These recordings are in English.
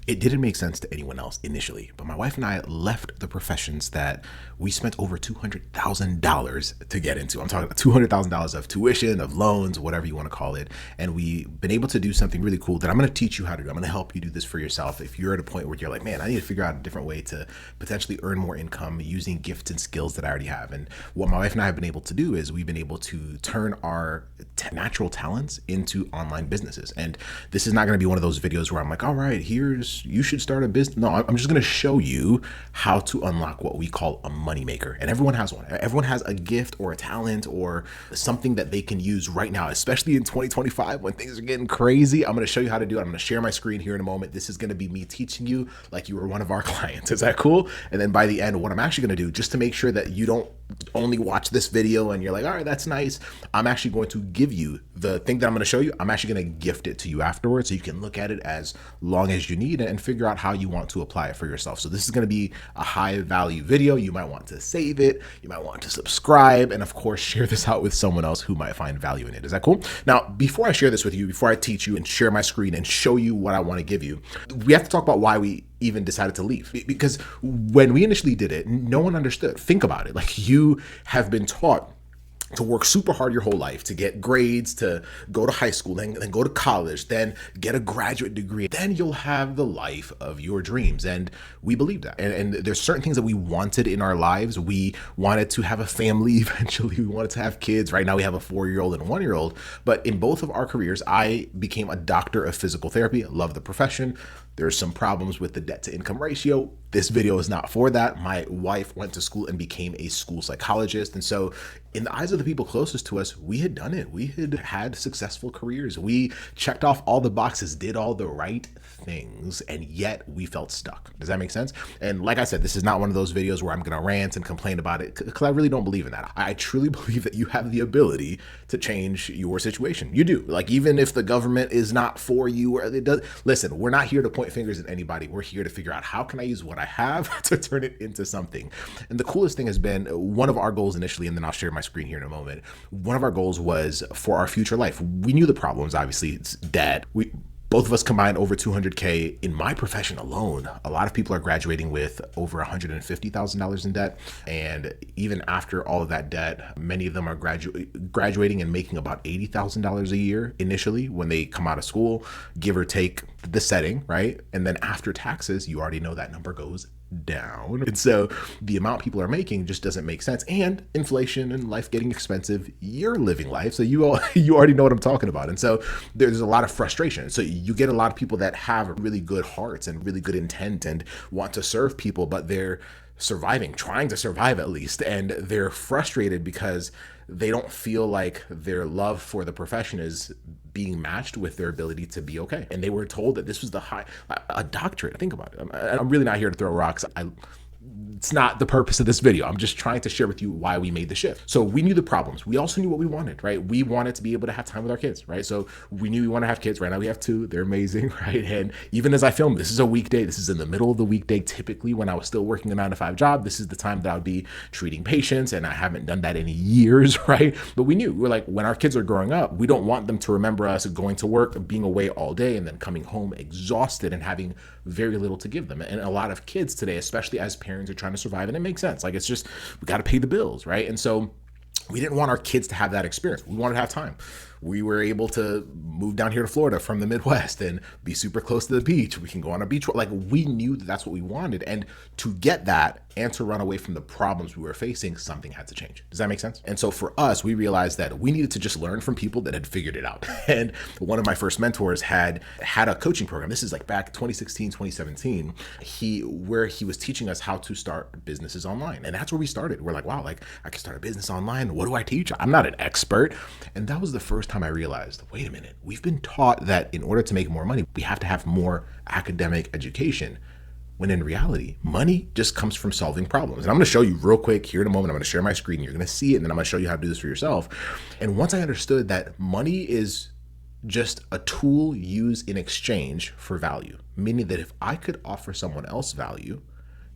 It didn't make sense to anyone else initially, but my wife and I left the professions that we spent over $200,000 to get into. I'm talking about $200,000 of tuition, of loans, whatever you want to call it. And we've been able to do something really cool that I'm going to teach you how to do. I'm going to help you do this for yourself. If you're at a point where you're like, man, I need to figure out a different way to potentially earn more income using gifts and skills that I already have. And what my wife and I have been able to do is we've been able to turn our natural talents into online businesses. And this is not going to be one of those videos where I'm like, all right, you should start a business. No, I'm just going to show you how to unlock what we call a moneymaker. And everyone has one. Everyone has a gift or a talent or something that they can use right now, especially in 2025 when things are getting crazy. I'm going to show you how to do it. I'm going to share my screen here in a moment. This is going to be me teaching you like you were one of our clients. Is that cool? And then by the end, what I'm actually going to do, just to make sure that you don't only watch this video and you're like, all right, that's nice, I'm actually going to give you the thing that I'm going to show you. I'm actually going to gift it to you afterwards so you can look at it as long as you need and figure out how you want to apply it for yourself. So this is going to be a high value video. You might want to save it. You might want to subscribe and of course share this out with someone else who might find value in it. Is that cool? Now, before I share this with you, before I teach you and share my screen and show you what I want to give you, we have to talk about why we even decided to leave. Because when we initially did it, no one understood. Think about it. Like, you have been taught to work super hard your whole life, to get grades, to go to high school, then go to college, then get a graduate degree. Then you'll have the life of your dreams. And we believed that. And there's certain things that we wanted in our lives. We wanted to have a family eventually. We wanted to have kids. Right now we have a 4-year-old and a 1-year-old. But in both of our careers, I became a doctor of physical therapy. I love the profession. There's some problems with the debt to income ratio. This video is not for that. My wife went to school and became a school psychologist. And so in the eyes of the people closest to us, we had done it. We had successful careers. We checked off all the boxes, did all the right things, and yet we felt stuck. Does that make sense? And like I said, this is not one of those videos where I'm going to rant and complain about it, because I really don't believe in that. I truly believe that you have the ability to change your situation. You do. Like, even if the government is not for you, or it does. Listen, we're not here to point fingers at anybody. We're here to figure out how can I use what I have to turn it into something. And the coolest thing has been, one of our goals initially, and then I'll share my screen here in a moment. One of our goals was for our future life. We knew the problems. Obviously, it's debt. Both of us combined over 200K. In my profession alone, a lot of people are graduating with over $150,000 in debt. And even after all of that debt, many of them are graduating and making about $80,000 a year initially when they come out of school, give or take the setting, right? And then after taxes, you already know that number goes down. And so the amount people are making just doesn't make sense. And inflation and life getting expensive, you're living life. So you already know what I'm talking about. And so there's a lot of frustration. So you get a lot of people that have really good hearts and really good intent and want to serve people, but they're trying to survive at least. And they're frustrated because they don't feel like their love for the profession is being matched with their ability to be okay. And they were told that this was a doctorate. Think about it. I'm really not here to throw rocks. It's not the purpose of this video. I'm just trying to share with you why we made the shift. So we knew the problems. We also knew what we wanted, right? We wanted to be able to have time with our kids, right? So we knew we want to have kids. Right now we have 2. They're amazing, right? And even as I film, this is a weekday. This is in the middle of the weekday. Typically, when I was still working a 9-to-5 job, this is the time that I would be treating patients, and I haven't done that in years, right? But we're like, when our kids are growing up, we don't want them to remember us going to work, being away all day, and then coming home exhausted and having very little to give them. And a lot of kids today, especially as parents, are trying to survive, and it makes sense. Like, it's just, we got to pay the bills, right? And so we didn't want our kids to have that experience. We wanted to have time. We were able to move down here to Florida from the Midwest and be super close to the beach. We can go on a beach. Like, we knew that that's what we wanted. And to get that and to run away from the problems we were facing, something had to change. Does that make sense? And so for us, we realized that we needed to just learn from people that had figured it out. And one of my first mentors had a coaching program. This is like back 2016, 2017, where he was teaching us how to start businesses online. And that's where we started. We're like, wow, like, I can start a business online. What do I teach? I'm not an expert. And that was the first time I realized, wait a minute, we've been taught that in order to make more money, we have to have more academic education. When in reality, money just comes from solving problems. And I'm going to show you real quick here in a moment. I'm going to share my screen. You're going to see it, and then I'm going to show you how to do this for yourself. And once I understood that money is just a tool used in exchange for value, meaning that if I could offer someone else value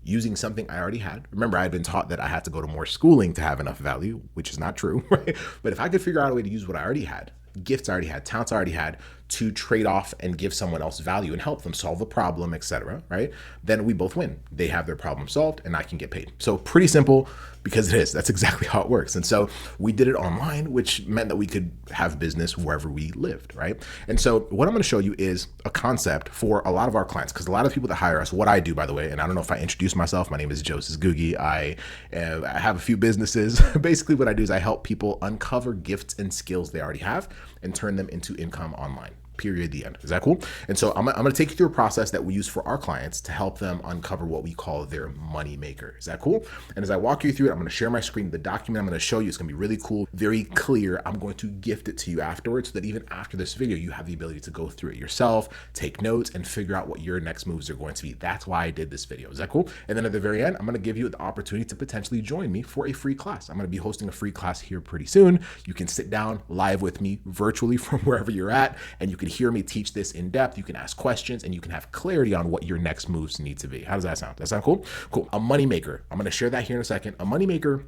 using something I already had. Remember, I had been taught that I had to go to more schooling to have enough value, which is not true, right? But if I could figure out a way to use what I already had, gifts I already had, talents I already had, to trade off and give someone else value and help them solve a problem, etc., right? Then we both win. They have their problem solved and I can get paid. So pretty simple, because it is. That's exactly how it works. And so we did it online, which meant that we could have business wherever we lived, right? And so what I'm going to show you is a concept for a lot of our clients, because a lot of people that hire us, what I do, by the way, and I don't know if I introduced myself, my name is Joseph Googie. I have a few businesses. Basically what I do is I help people uncover gifts and skills they already have and turn them into income online. Period, the end. Is that cool? And so I'm going to take you through a process that we use for our clients to help them uncover what we call their money maker. Is that cool? And as I walk you through it, I'm going to share my screen. The document I'm going to show you is going to be really cool, very clear. I'm going to gift it to you afterwards so that even after this video, you have the ability to go through it yourself, take notes, and figure out what your next moves are going to be. That's why I did this video. Is that cool? And then at the very end, I'm going to give you the opportunity to potentially join me for a free class. I'm going to be hosting a free class here pretty soon. You can sit down live with me virtually from wherever you're at, and you can hear me teach this in depth. You can ask questions and you can have clarity on what your next moves need to be. How does that sound? Does that sound cool? Cool. A money maker. I'm going to share that here in a second. A money maker,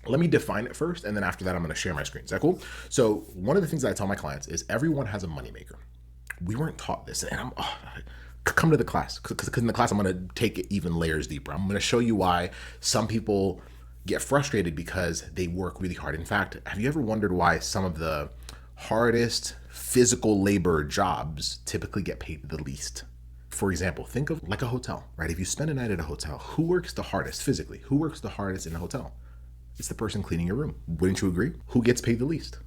let me define it first, and then after that, I'm going to share my screen. Is that cool? So one of the things that I tell my clients is everyone has a money maker. We weren't taught this, and come to the class, because in the class, I'm going to take it even layers deeper. I'm going to show you why some people get frustrated because they work really hard. In fact, have you ever wondered why some of the hardest physical labor jobs typically get paid the least? For example, think of like a hotel, right? If you spend a night at a hotel, who works the hardest physically? Who works the hardest in a hotel? It's the person cleaning your room. Wouldn't you agree? Who gets paid the least?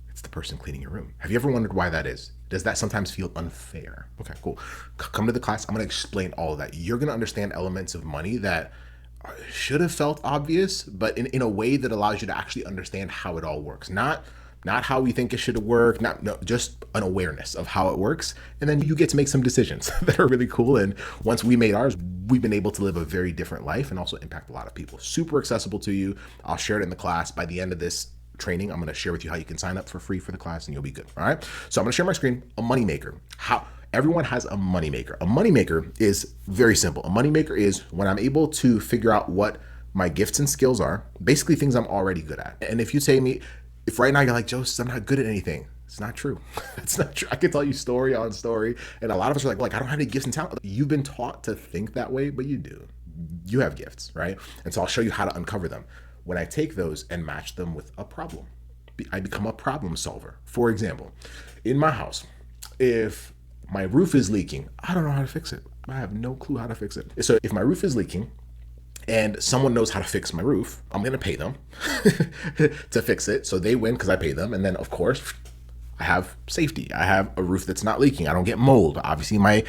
It's the person cleaning your room. Have you ever wondered why that is? Does that sometimes feel unfair? Okay, cool. Come to the class. I'm going to explain all of that. You're going to understand elements of money that should have felt obvious, but in a way that allows you to actually understand how it all works. Not how we think it should work, just an awareness of how it works. And then you get to make some decisions that are really cool. And once we made ours, we've been able to live a very different life and also impact a lot of people. Super accessible to you. I'll share it in the class. By the end of this training, I'm going to share with you how you can sign up for free for the class and you'll be good. All right. So I'm going to share my screen. A money maker. Everyone has a money maker. A money maker is very simple. A money maker is when I'm able to figure out what my gifts and skills are, basically things I'm already good at. And if you say to me, if right now you're like, Joseph, I'm not good at anything, it's not true. It's not true. I can tell you story on story. And a lot of us are like, I don't have any gifts and talent. You've been taught to think that way, but you do. You have gifts, right? And so I'll show you how to uncover them. When I take those and match them with a problem, I become a problem solver. For example, in my house, if my roof is leaking, I don't know how to fix it. I have no clue how to fix it. So if my roof is leaking, and someone knows how to fix my roof, I'm going to pay them to fix it. So they win because I pay them. And then, of course, I have safety. I have a roof that's not leaking. I don't get mold. Obviously, my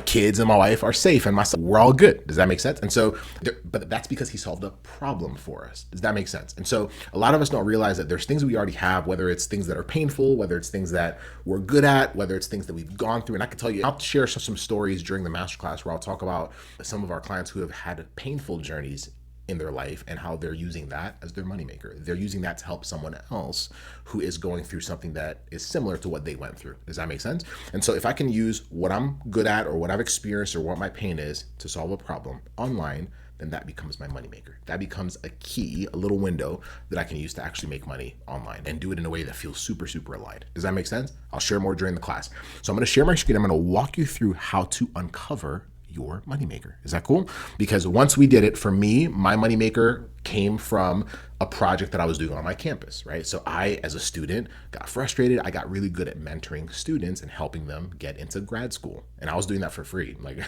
kids and my wife are safe, and we're all good. Does that make sense? And so, but that's because he solved a problem for us. Does that make sense? And so a lot of us don't realize that there's things we already have, whether it's things that are painful, whether it's things that we're good at, whether it's things that we've gone through. And I can tell you, I'll share some stories during the masterclass where I'll talk about some of our clients who have had painful journeys in their life and how they're using that as their moneymaker. They're using that to help someone else who is going through something that is similar to what they went through. Does that make sense? And so if I can use what I'm good at or what I've experienced or what my pain is to solve a problem online, then that becomes my moneymaker. That becomes a key, a little window that I can use to actually make money online and do it in a way that feels super, super aligned. Does that make sense? I'll share more during the class. So I'm going to share my screen. I'm going to walk you through how to uncover your moneymaker. Is that cool? Because once we did it, for me, my moneymaker came from a project that I was doing on my campus, right? So I, as a student, got frustrated. I got really good at mentoring students and helping them get into grad school. And I was doing that for free. Like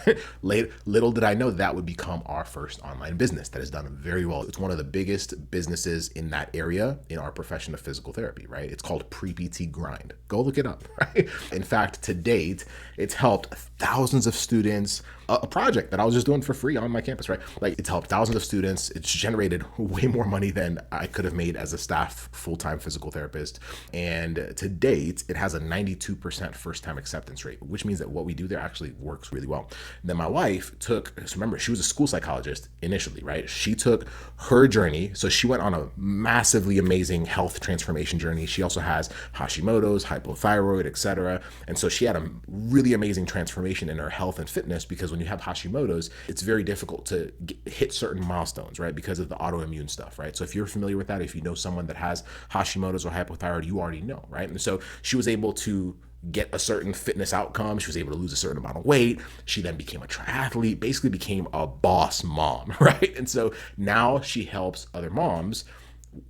little did I know that would become our first online business that has done very well. It's one of the biggest businesses in that area in our profession of physical therapy, right? It's called Pre-PT Grind. Go look it up, right? In fact, to date, it's helped thousands of students, a project that I was just doing for free on my campus, right? Like it's helped thousands of students. It's generated way more money than I could have made as a staff full-time physical therapist. And to date, it has a 92% first-time acceptance rate, which means that what we do there actually works really well. And then my wife took, so remember, she was a school psychologist initially, right? She took her journey. So she went on a massively amazing health transformation journey. She also has Hashimoto's, hypothyroid, etc. And so she had a really amazing transformation in her health and fitness, because when you have Hashimoto's, it's very difficult to hit certain milestones, right? Because of the autoimmune stuff, right? So if you're familiar with that, if you know someone that has Hashimoto's or hypothyroid, you already know, right? And so she was able to get a certain fitness outcome. She was able to lose a certain amount of weight. She then became a triathlete, basically became a boss mom, right? And so now she helps other moms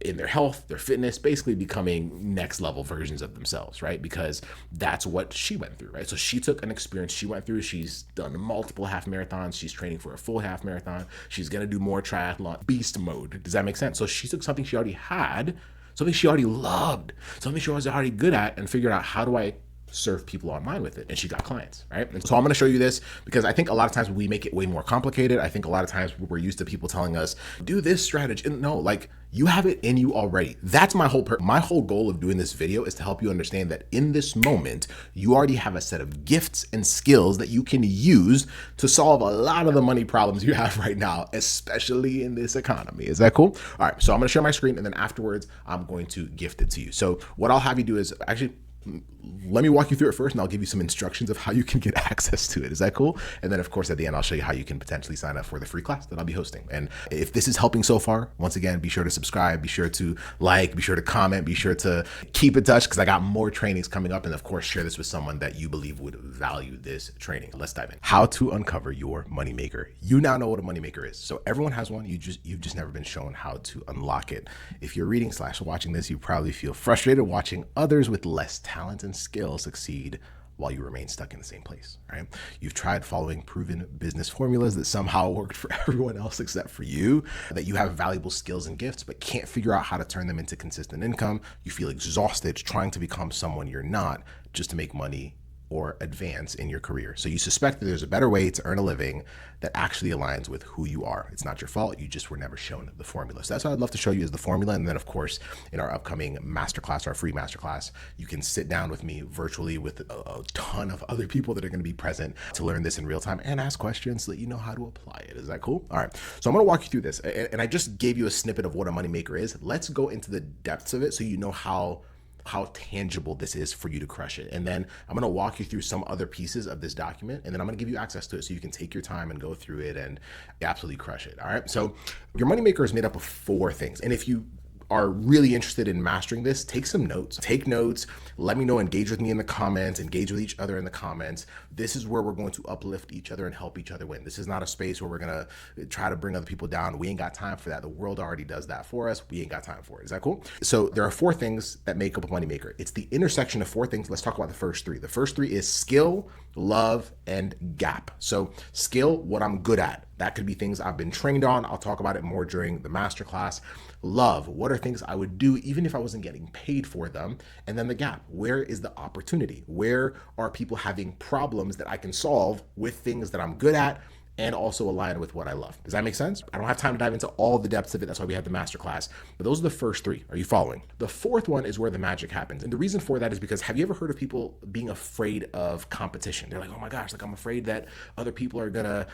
in their health, their fitness, basically becoming next level versions of themselves, right? Because that's what she went through, right? So she took an experience she went through. She's done multiple half marathons. She's training for a full half marathon. She's going to do more triathlon, beast mode. Does that make sense? So she took something she already had, something she already loved, something she was already good at, and figured out, how do I serve people online with it? And she got clients, right? And so I'm going to show you this because I think a lot of times we make it way more complicated. I think a lot of times we're used to people telling us, do this strategy. And no, like, you have it in you already. That's my whole goal of doing this video, is to help you understand that in this moment, you already have a set of gifts and skills that you can use to solve a lot of the money problems you have right now, especially in this economy. Is that cool? All right, so I'm going to share my screen, and then afterwards, I'm going to gift it to you. So what I'll have you do is actually, let me walk you through it first, and I'll give you some instructions of how you can get access to it. Is that cool? And then, of course, at the end, I'll show you how you can potentially sign up for the free class that I'll be hosting. And if this is helping so far, once again, be sure to subscribe, be sure to like, be sure to comment, be sure to keep in touch, because I got more trainings coming up. And of course, share this with someone that you believe would value this training. Let's dive in. How to uncover your moneymaker. You now know what a moneymaker is. So everyone has one. You've just never been shown how to unlock it. If you're reading / watching this, you probably feel frustrated watching others with less talent and skill succeed while you remain stuck in the same place, right? You've tried following proven business formulas that somehow worked for everyone else except for you, that you have valuable skills and gifts, but can't figure out how to turn them into consistent income. You feel exhausted trying to become someone you're not just to make money or advance in your career. So you suspect that there's a better way to earn a living that actually aligns with who you are. It's not your fault. You just were never shown the formula. So that's what I'd love to show you, is the formula. And then, of course, in our upcoming masterclass, our free masterclass, you can sit down with me virtually with a ton of other people that are going to be present to learn this in real time and ask questions so that you know how to apply it. Is that cool? All right. So I'm going to walk you through this. And I just gave you a snippet of what a moneymaker is. Let's go into the depths of it so you know how tangible this is for you to crush it. And then I'm going to walk you through some other pieces of this document, and then I'm going to give you access to it so you can take your time and go through it and absolutely crush it. All right. So your moneymaker is made up of 4 things. And if you are really interested in mastering this, take some notes. Take notes. Let me know. Engage with me in the comments. Engage with each other in the comments. This is where we're going to uplift each other and help each other win. This is not a space where we're going to try to bring other people down. We ain't got time for that. The world already does that for us. We ain't got time for it. Is that cool? So there are 4 things that make up a moneymaker. It's the intersection of 4 things. Let's talk about the first 3. The first 3 is skill, love, and gap. So skill, what I'm good at. That could be things I've been trained on. I'll talk about it more during the masterclass. Love, what are things I would do even if I wasn't getting paid for them? And then the gap, where is the opportunity? Where are people having problems that I can solve with things that I'm good at and also align with what I love? Does that make sense? I don't have time to dive into all the depths of it. That's why we have the masterclass. But those are the first 3. Are you following? The 4th one is where the magic happens. And the reason for that is because, have you ever heard of people being afraid of competition? They're like, oh my gosh, like, I'm afraid that other people are gonna,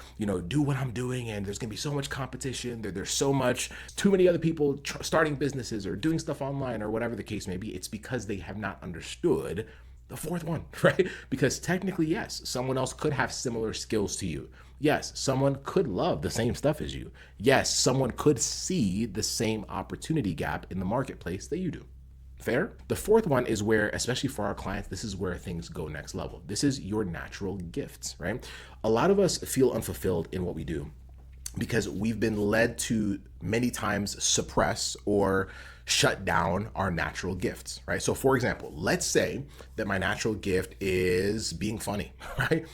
do what I'm doing, and there's gonna be so much competition. There's so much, too many other people starting businesses or doing stuff online or whatever the case may be. It's because they have not understood the 4th one, right? Because technically, yes, someone else could have similar skills to you. Yes, someone could love the same stuff as you. Yes, someone could see the same opportunity gap in the marketplace that you do. Fair? The 4th one is where, especially for our clients, this is where things go next level. This is your natural gifts, right? A lot of us feel unfulfilled in what we do because we've been led to many times suppress or shut down our natural gifts, right? So for example, let's say that my natural gift is being funny, right?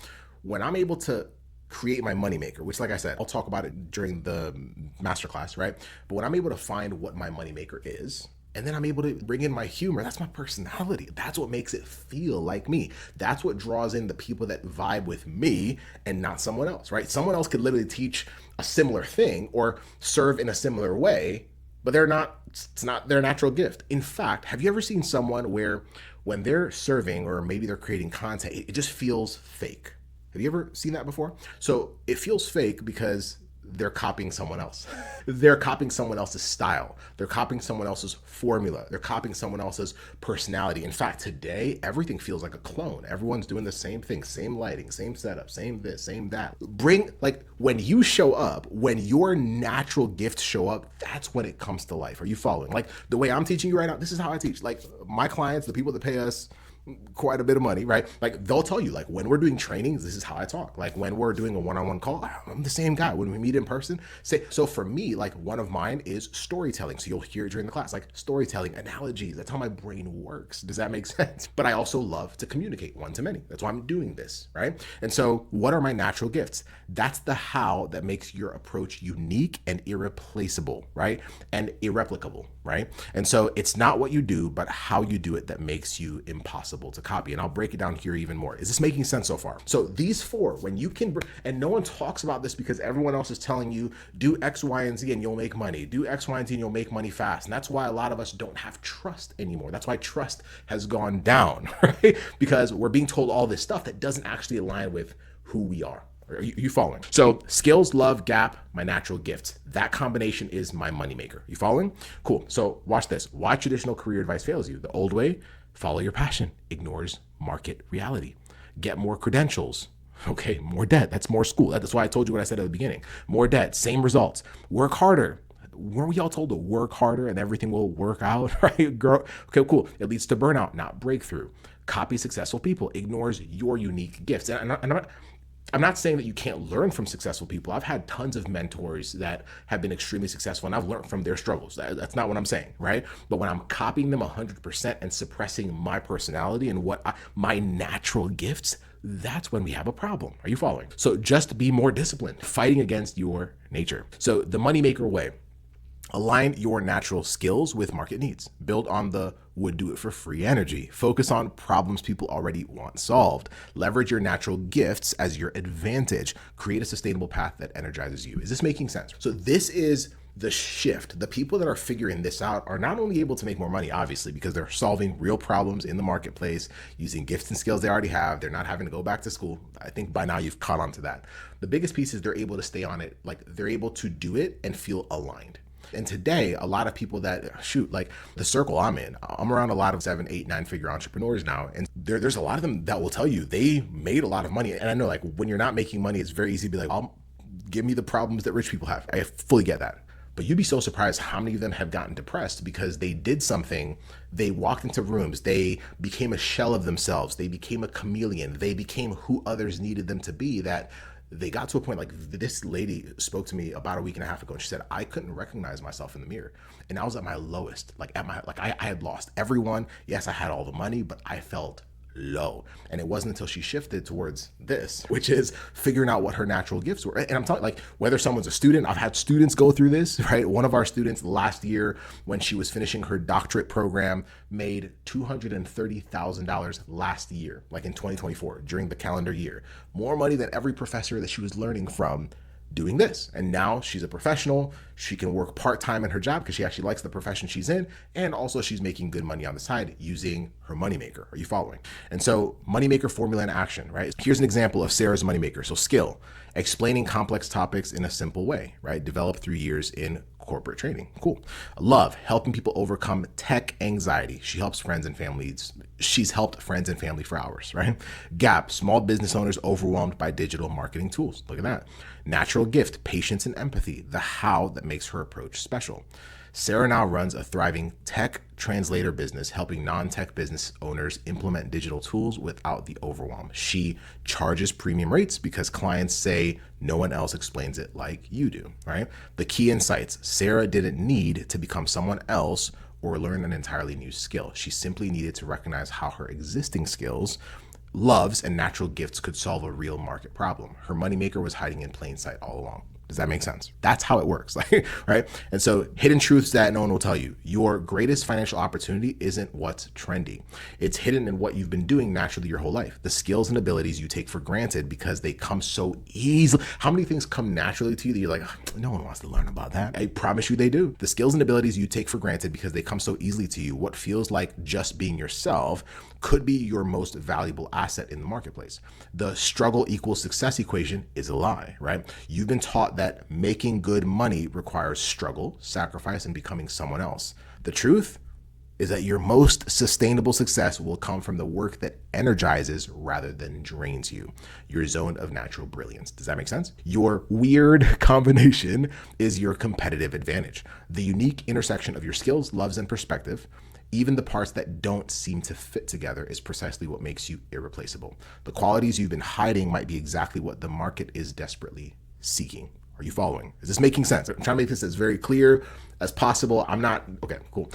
When I'm able to create my moneymaker, which, like I said, I'll talk about it during the masterclass, right? But when I'm able to find what my moneymaker is, and then I'm able to bring in my humor, that's my personality. That's what makes it feel like me. That's what draws in the people that vibe with me and not someone else, right? Someone else could literally teach a similar thing or serve in a similar way, but it's not their natural gift. In fact, have you ever seen someone where when they're serving or maybe they're creating content, it just feels fake? Have you ever seen that before? So it feels fake because they're copying someone else. They're copying someone else's style. They're copying someone else's formula. They're copying someone else's personality. In fact, today, everything feels like a clone. Everyone's doing the same thing, same lighting, same setup, same this, same that. When you show up, when your natural gifts show up, that's when it comes to life. Are you following? Like the way I'm teaching you right now, this is how I teach. Like my clients, the people that pay us quite a bit of money, right? Like they'll tell you, like when we're doing trainings, this is how I talk. Like when we're doing a one-on-one call, I'm the same guy. When we meet in person, so for me, like one of mine is storytelling. So you'll hear it during the class, like storytelling, analogies. That's how my brain works. Does that make sense? But I also love to communicate one to many. That's why I'm doing this, right? And so what are my natural gifts? That's the how that makes your approach unique and irreplaceable, right? And irreplicable, right? And so it's not what you do, but how you do it that makes you impossible to copy. And I'll break it down here even more. Is this making sense so far? So these four, when you can, and no one talks about this because everyone else is telling you, do X, Y, and Z and you'll make money. Do X, Y, and Z and you'll make money fast. And that's why a lot of us don't have trust anymore. That's why trust has gone down, right? Because we're being told all this stuff that doesn't actually align with who we are. Are you following? So skills, love, gap, my natural gifts. That combination is my moneymaker. You following? Cool. So watch this. Why traditional career advice fails you. The old way, follow your passion, ignores market reality. Get more credentials. Okay, more debt. That's more school. That's why I told you what I said at the beginning. More debt, same results. Work harder. Weren't we all told to work harder and everything will work out, right? Girl, okay, cool. It leads to burnout, not breakthrough. Copy successful people, ignores your unique gifts. And I'm not saying that you can't learn from successful people. I've had tons of mentors that have been extremely successful and I've learned from their struggles. That's not what I'm saying, right? But when I'm copying them 100% and suppressing my personality and my natural gifts, that's when we have a problem. Are you following? So just be more disciplined, fighting against your nature. So the moneymaker way. Align your natural skills with market needs. Build on the would do it for free energy. Focus on problems people already want solved. Leverage your natural gifts as your advantage. Create a sustainable path that energizes you. Is this making sense? So this is the shift. The people that are figuring this out are not only able to make more money, obviously, because they're solving real problems in the marketplace using gifts and skills they already have. They're not having to go back to school. I think by now you've caught on to that. The biggest piece is they're able to stay on it. Like they're able to do it and feel aligned. And today, a lot of people that like the circle I'm in, I'm around a lot of 7, 8, 9-figure entrepreneurs now. And there's a lot of them that will tell you they made a lot of money. And I know like when you're not making money, it's very easy to be like, give me the problems that rich people have. I fully get that. But you'd be so surprised how many of them have gotten depressed because they did something. They walked into rooms. They became a shell of themselves. They became a chameleon. They became who others needed them to be, that they got to a point, like this lady spoke to me about a week and a half ago and she said, I couldn't recognize myself in the mirror. And I was at my lowest, I had lost everyone. Yes, I had all the money, but I felt low. And it wasn't until she shifted towards this, which is figuring out what her natural gifts were. And I'm talking like whether someone's a student, I've had students go through this, right? One of our students last year, when she was finishing her doctorate program, made $230,000 last year, like in 2024, during the calendar year. More money than every professor that she was learning from doing this. And now she's a professional. She can work part-time in her job because she actually likes the profession she's in. And also she's making good money on the side using her moneymaker. Are you following? And so moneymaker formula in action, right? Here's an example of Sarah's moneymaker. So skill, explaining complex topics in a simple way, right? Developed through years in corporate training. Cool. Love, helping people overcome tech anxiety. She helps friends and families. She's helped friends and family for hours, right? Gap, small business owners overwhelmed by digital marketing tools. Look at that. Natural gift, patience and empathy, the how that makes her approach special. Sarah now runs a thriving tech translator business, helping non-tech business owners implement digital tools without the overwhelm. She charges premium rates because clients say no one else explains it like you do, right? The key insights: Sarah didn't need to become someone else or learn an entirely new skill. She simply needed to recognize how her existing skills, loves, and natural gifts could solve a real market problem. Her moneymaker was hiding in plain sight all along. Does that make sense? That's how it works, right? And so hidden truths that no one will tell you. Your greatest financial opportunity isn't what's trendy. It's hidden in what you've been doing naturally your whole life. The skills and abilities you take for granted because they come so easily. How many things come naturally to you that you're like, oh, no one wants to learn about that? I promise you they do. The skills and abilities you take for granted because they come so easily to you, what feels like just being yourself, could be your most valuable asset in the marketplace. The struggle equals success equation is a lie, right? You've been taught that making good money requires struggle, sacrifice, and becoming someone else. The truth is that your most sustainable success will come from the work that energizes rather than drains you, your zone of natural brilliance. Does that make sense? Your weird combination is your competitive advantage, the unique intersection of your skills, loves, and perspective. Even the parts that don't seem to fit together is precisely what makes you irreplaceable. The qualities you've been hiding might be exactly what the market is desperately seeking. Are you following? Is this making sense? I'm trying to make this as very clear as possible. Okay, cool.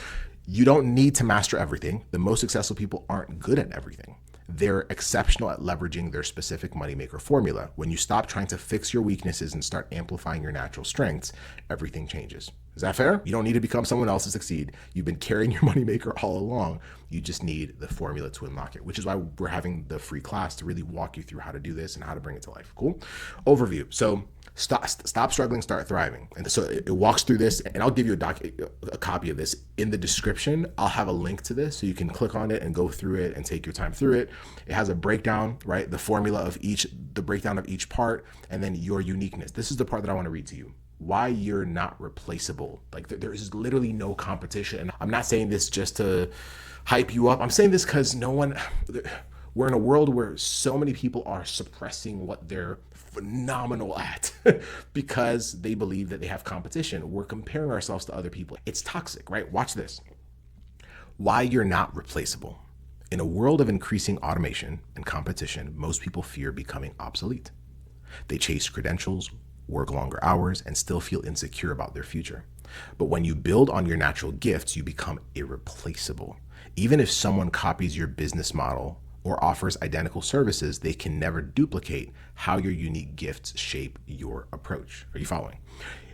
You don't need to master everything. The most successful people aren't good at everything. They're exceptional at leveraging their specific moneymaker formula. When you stop trying to fix your weaknesses and start amplifying your natural strengths, everything changes. Is that fair? You don't need to become someone else to succeed. You've been carrying your moneymaker all along. You just need the formula to unlock it, which is why we're having the free class to really walk you through how to do this and how to bring it to life. Cool? Overview. So stop struggling, start thriving. And so it walks through this, and I'll give you a copy of this in the description. I'll have a link to this so you can click on it and go through it and take your time through it. It has a breakdown, right? The formula of the breakdown of each part, and then your uniqueness. This is the part that I want to read to you. Why you're not replaceable. Like there is literally no competition. And I'm not saying this just to hype you up. I'm saying this because we're in a world where so many people are suppressing what they're phenomenal at because they believe that they have competition. We're comparing ourselves to other people. It's toxic, right? Watch this. Why you're not replaceable. In a world of increasing automation and competition, most people fear becoming obsolete. They chase credentials, work longer hours, and still feel insecure about their future. But when you build on your natural gifts, you become irreplaceable. Even if someone copies your business model or offers identical services, they can never duplicate how your unique gifts shape your approach. Are you following?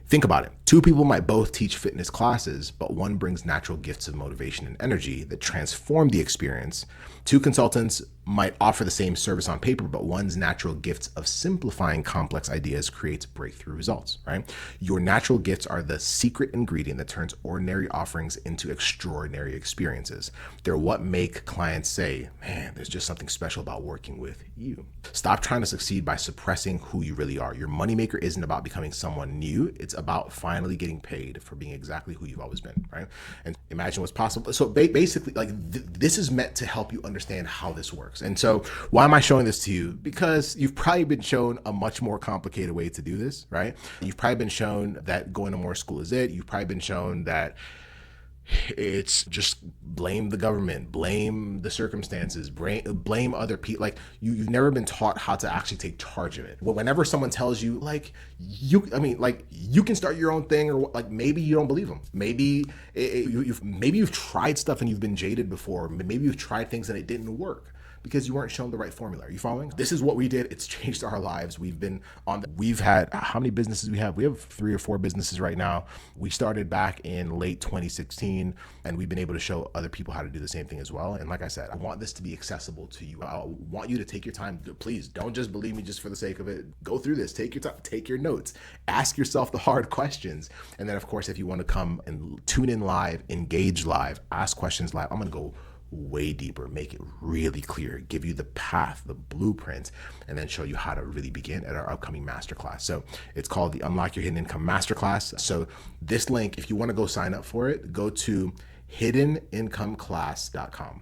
Think about it. Two people might both teach fitness classes, but one brings natural gifts of motivation and energy that transform the experience. Two consultants might offer the same service on paper, but one's natural gifts of simplifying complex ideas creates breakthrough results, right? Your natural gifts are the secret ingredient that turns ordinary offerings into extraordinary experiences. They're what make clients say, man, there's just something special about working with you. Stop trying to succeed by suppressing who you really are. Your moneymaker isn't about becoming someone new. It's about finally getting paid for being exactly who you've always been, right? And imagine what's possible. So basically, this is meant to help you understand how this works. And so why am I showing this to you? Because you've probably been shown a much more complicated way to do this, right? You've probably been shown that going to more school is it. You've probably been shown that it's just blame the government, blame the circumstances, blame other people. Like you've never been taught how to actually take charge of it. Whenever someone tells you you can start your own thing, or maybe you don't believe them. Maybe you've tried stuff and you've been jaded before. Maybe you've tried things and it didn't work because you weren't shown the right formula. Are you following? This is what we did. It's changed our lives. We've had, how many businesses we have? We have 3 or 4 businesses right now. We started back in late 2016, and we've been able to show other people how to do the same thing as well. And like I said, I want this to be accessible to you. I want you to take your time. Please don't just believe me just for the sake of it. Go through this, take your time, take your notes, ask yourself the hard questions. And then of course, if you want to come and tune in live, engage live, ask questions live, I'm going to go way deeper, make it really clear, give you the path, the blueprint, and then show you how to really begin at our upcoming masterclass. So it's called the Unlock Your Hidden Income Masterclass. So this link, if you want to go sign up for it, go to hiddenincomeclass.com.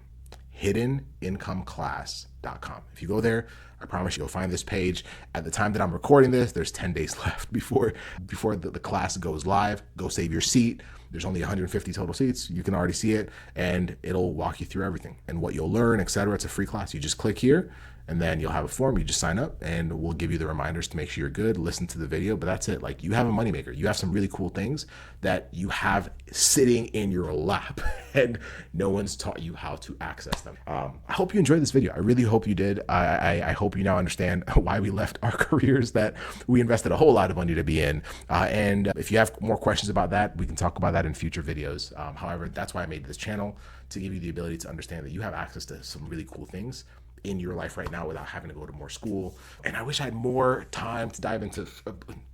hiddenincomeclass.com. If you go there, I promise you'll find this page. At the time that I'm recording this, there's 10 days left before the class goes live. Go save your seat. There's only 150 total seats. You can already see it, and it'll walk you through everything and what you'll learn, etc. It's a free class. You just click here, and then you'll have a form. You just sign up, and we'll give you the reminders to make sure you're good. Listen to the video, but that's it. You have a moneymaker. You have some really cool things that you have sitting in your lap, and no one's taught you how to access them. I hope you enjoyed this video. I really hope you did. I hope you now understand why we left our careers that we invested a whole lot of money to be in. And if you have more questions about that, we can talk about that in future videos. However, that's why I made this channel, to give you the ability to understand that you have access to some really cool things in your life right now without having to go to more school. And I wish I had more time to dive into,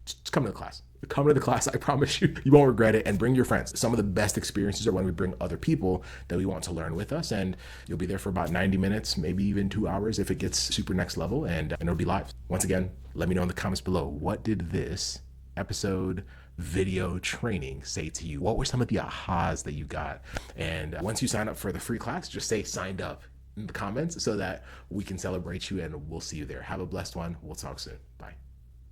just come to the class. Come to the class. I promise you, you won't regret it. And bring your friends. Some of the best experiences are when we bring other people that we want to learn with us. And you'll be there for about 90 minutes, maybe even 2 hours if it gets super next level. And it'll be live. Once again, let me know in the comments below, what did this episode, video, training say to you? What were some of the ahas that you got? And once you sign up for the free class, just say signed up in the comments so that we can celebrate you, and we'll see you there. Have a blessed one. We'll talk soon. Bye.